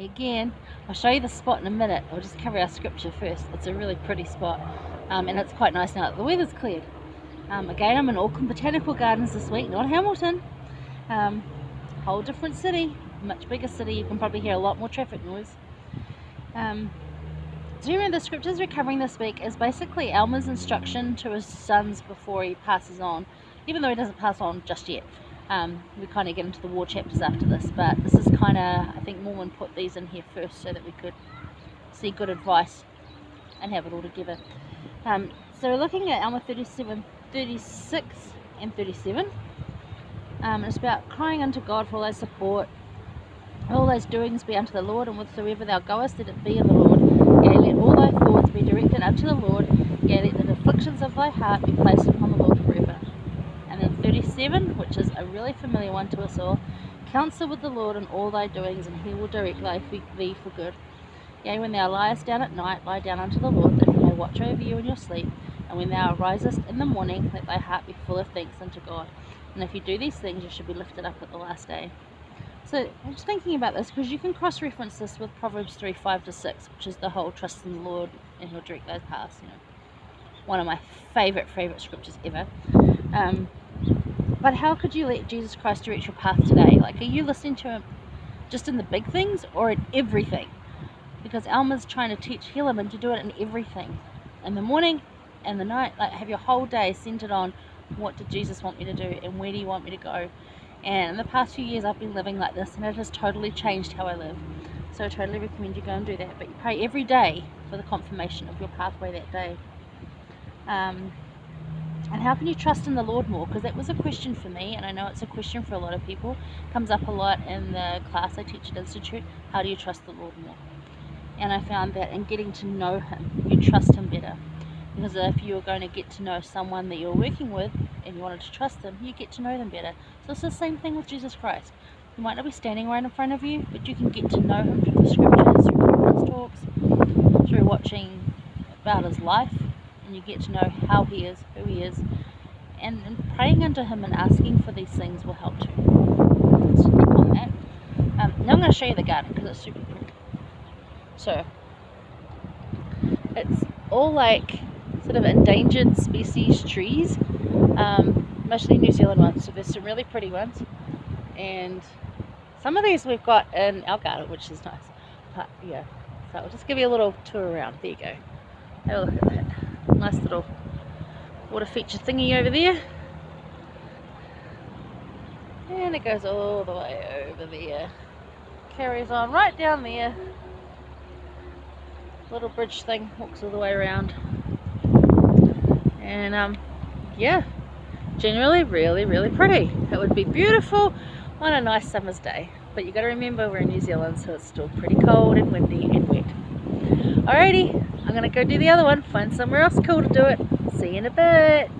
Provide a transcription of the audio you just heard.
Again, I'll show you the spot in a minute. I'll just cover our scripture first. It's a really pretty spot, and it's quite nice now that the weather's cleared. Again, I'm in Auckland Botanical Gardens this week, not Hamilton. Whole different city, much bigger city. You can probably hear a lot more traffic noise. Do you remember the scriptures we're covering this week is basically Alma's instruction to his sons before he passes on, even though he doesn't pass on just yet. We kind of get into the war chapters after this, but this is kind of, I think Mormon put these in here first so that we could see good advice and have it all together. So we're looking at Alma 37, 36 and 37. It's about crying unto God for all thy support, all those doings be unto the Lord, and whatsoever thou goest, let it be in the Lord. Yea, let all thy thoughts be directed unto the Lord. Yea, let the afflictions of thy heart be placed upon the Lord forever. And then 37, which is a really familiar one to us all. Counsel with the Lord in all thy doings, and he will direct thee for good. Yea, when thou liest down at night, lie down unto the Lord, that he may watch over you in your sleep. And when thou arisest in the morning, let thy heart be full of thanks unto God. And if you do these things, you should be lifted up at the last day. So I'm just thinking about this because you can cross-reference this with Proverbs 3, 5-6, which is the whole trust in the Lord and he'll direct those paths. One of my favorite scriptures ever. But how could you let Jesus Christ direct your path today? Like, are you listening to him just in the big things or in everything? Because Alma's trying to teach Helaman to do it in everything. In the morning and the night, like have your whole day centered on what did Jesus want me to do and where do you want me to go? And in the past few years I've been living like this, and it has totally changed how I live. So I totally recommend you go and do that. But you pray every day for the confirmation of your pathway that day. And how can you trust in the Lord more? Because that was a question for me, and I know it's a question for a lot of people. It comes up a lot in the class I teach at Institute. How do you trust the Lord more? And I found that in getting to know him, you trust him better. Because if you're going to get to know someone that you're working with and you wanted to trust them, you get to know them better. So it's the same thing with Jesus Christ. He might not be standing right in front of you, but you can get to know him through the scriptures, through conference talks, through watching about his life, and you get to know how he is, who he is, and praying unto him and asking for these things will help too. Let's keep on that. Now I'm going to show you the garden because it's super pretty. So it's all like sort of endangered species trees, mostly New Zealand ones, so there's some really pretty ones, and some of these we've got in our garden, which is nice. But yeah, so I'll just give you a little tour around. There you go, have a look at that nice little water feature thingy over there, and it goes all the way over there, carries on right down there, little bridge thing walks all the way around. And yeah, generally really pretty. It would be beautiful on a nice summer's day, but you got to remember we're in New Zealand, so it's still pretty cold and windy and wet. Alrighty, I'm gonna go do the other one, find somewhere else cool to do it. See you in a bit.